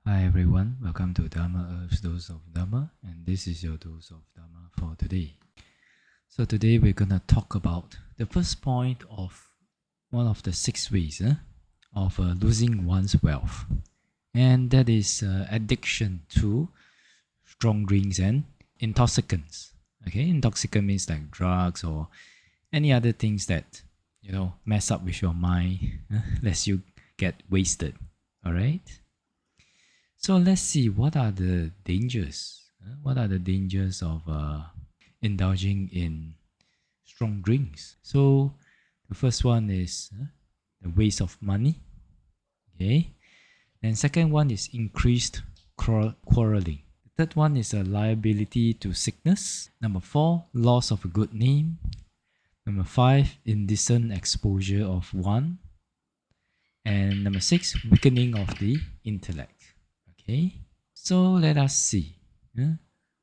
Hi everyone, welcome to Dharma Earth's Dose of Dharma, and this is your dose of Dharma for today. So today we're gonna talk about the first point of one of the 6 ways of losing one's wealth, and that is addiction to strong drinks and intoxicants. Okay, intoxicant means like drugs or any other things that mess up with your mind, lets you get wasted. All right. So let's see what are the dangers. What are the dangers of indulging in strong drinks? So the first one is the waste of money. Okay, and second one is increased quarreling. The third one is a liability to sickness. Number four, loss of a good name. Number five, indecent exposure of one. And number six, weakening of the intellect. Okay, so let us see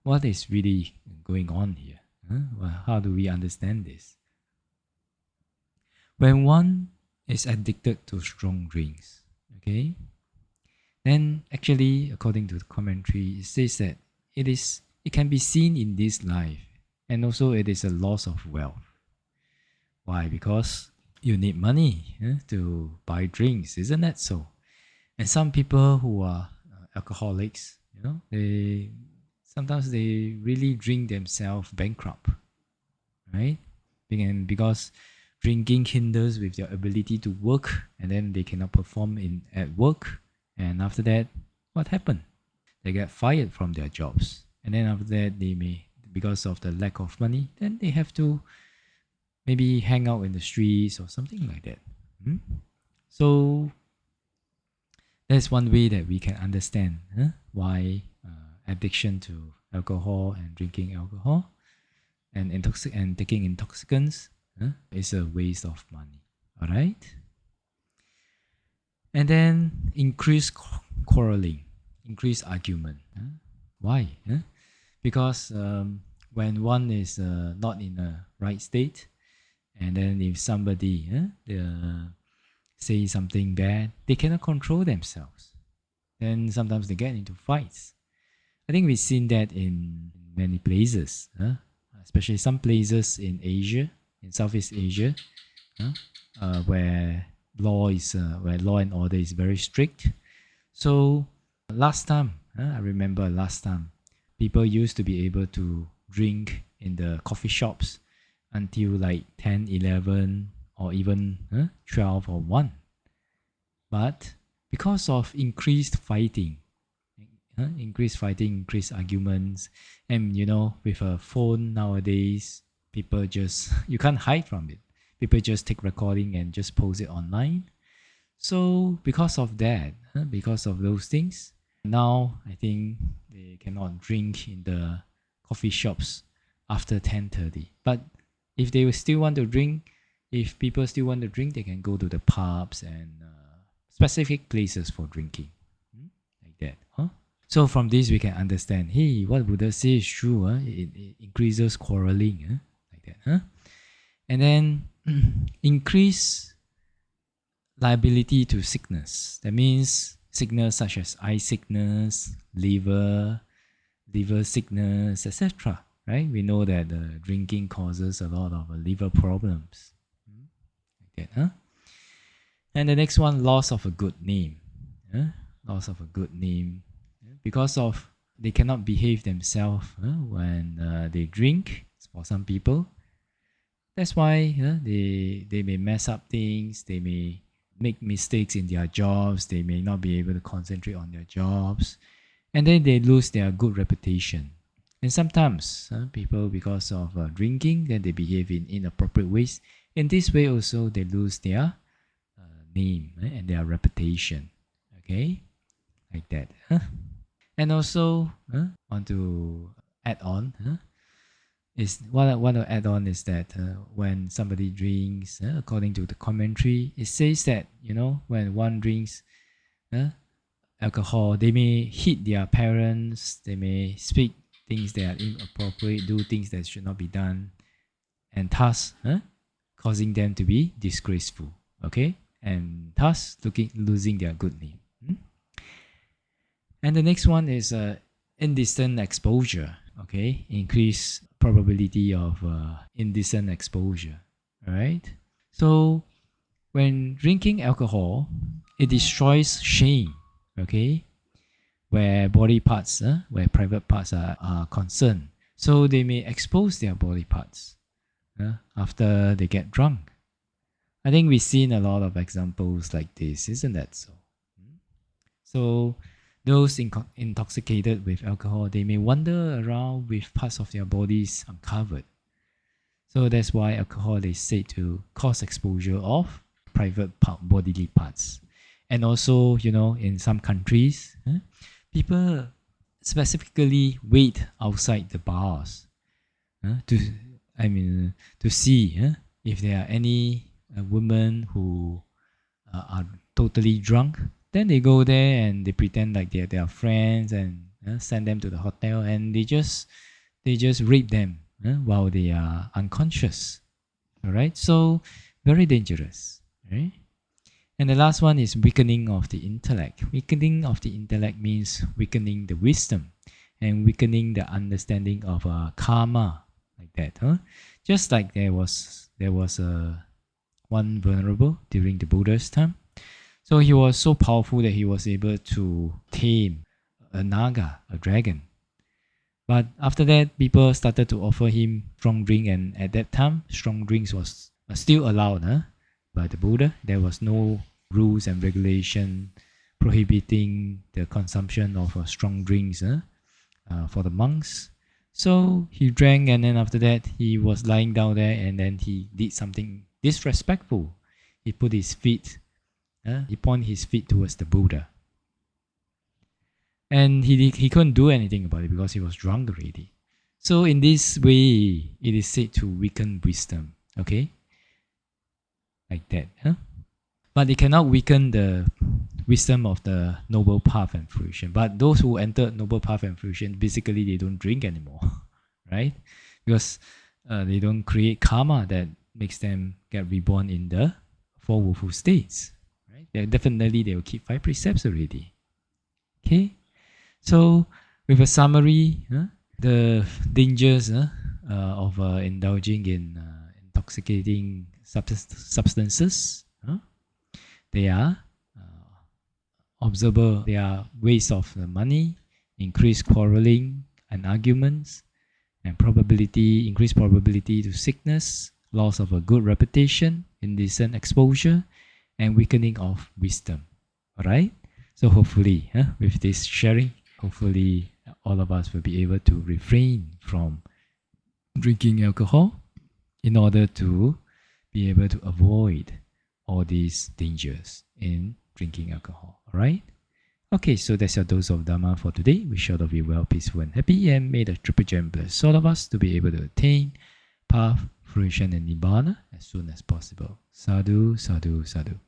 what is really going on here. Well, how do we understand this? When one is addicted to strong drinks, okay, then actually, according to the commentary, it says that it can be seen in this life, and also it is a loss of wealth. Why? Because you need money to buy drinks, isn't that so? And some people who are alcoholics, they sometimes they really drink themselves bankrupt, right? Because drinking hinders with their ability to work, and then they cannot perform at work. And after that, what happened? They get fired from their jobs, and then after that, they may, because of the lack of money, then they have to maybe hang out in the streets or something like that. So that's one way that we can understand why addiction to alcohol and drinking alcohol and taking intoxicants is a waste of money. All right, and then increase quarreling, increase argument. Why? Because when one is not in a right state, and then if somebody say something bad, they cannot control themselves. Then sometimes they get into fights. I think we've seen that in many places, especially some places in Asia, in Southeast Asia, where where law and order is very strict. So last time, I remember last time, people used to be able to drink in the coffee shops until like 10, 11, or even 12 or 1. But because of increased arguments, and with a phone nowadays, people just, you can't hide from it. People just take recording and just post it online. So because of that, because of those things, now I think they cannot drink in the coffee shops after 10:30. But if they still want to drink, if people still want to drink, they can go to the pubs and specific places for drinking, like that. So from this we can understand, hey, what Buddha says is true. It increases quarreling, like that. And then increase liability to sickness. That means sickness such as eye sickness, liver sickness, etc. Right? We know that drinking causes a lot of liver problems. Like that, And the next one, loss of a good name. Loss of a good name. Because of they cannot behave themselves when they drink, for some people. That's why they may mess up things, they may make mistakes in their jobs, they may not be able to concentrate on their jobs, and then they lose their good reputation. And sometimes people, because of drinking, then they behave in inappropriate ways. In this way also, they lose their name and their reputation. Okay, like that. And also, want to add on, is what I want to add on is that when somebody drinks, according to the commentary, it says that when one drinks alcohol, they may hit their parents, they may speak things that are inappropriate, do things that should not be done, and thus causing them to be disgraceful. Okay, and thus losing their good name. And the next one is indecent exposure. Okay, increase probability of indecent exposure. All right. So when drinking alcohol, it destroys shame. Okay, where body parts, where private parts are concerned. So they may expose their body parts after they get drunk. I think we've seen a lot of examples like this, isn't that so? So those intoxicated with alcohol, they may wander around with parts of their bodies uncovered. So that's why alcohol is said to cause exposure of private bodily parts. And also, in some countries, people specifically wait outside the bars to see if there are any women who are totally drunk. Then they go there and they pretend like they're their friends and send them to the hotel, and they just rape them while they are unconscious. All right, so very dangerous. Right. And the last one is weakening of the intellect. Weakening of the intellect means weakening the wisdom and weakening the understanding of karma, like that. Just like there was one venerable during the Buddha's time. So he was so powerful that he was able to tame a naga, a dragon. But after that, people started to offer him strong drink, and at that time, strong drinks was still allowed by the Buddha. There was no rules and regulation prohibiting the consumption of strong drinks for the monks. So he drank, and then after that, he was lying down there, and then he did something disrespectful. He put his feet, he pointed his feet towards the Buddha. And he couldn't do anything about it because he was drunk already. So in this way, it is said to weaken wisdom. Okay? Like that. But it cannot weaken the wisdom of the noble path and fruition. But those who entered noble path and fruition, basically they don't drink anymore. Right? Because they don't create karma that makes them get reborn in the four woeful states. Right? They will keep 5 precepts already. Okay? So, with a summary, the dangers of indulging in intoxicating substances, they are observable. They are waste of the money, increased quarreling and arguments, and increased probability to sickness, loss of a good reputation, indecent exposure, and weakening of wisdom. Alright? So hopefully, with this sharing, hopefully all of us will be able to refrain from drinking alcohol in order to be able to avoid all these dangers in drinking alcohol. Alright? Okay, so that's your dose of Dharma for today. Wish all of you well, peaceful and happy, and may the Triple Gem bless all of us to be able to attain path, fruition and Nibbana as soon as possible. Sadhu, sadhu, sadhu.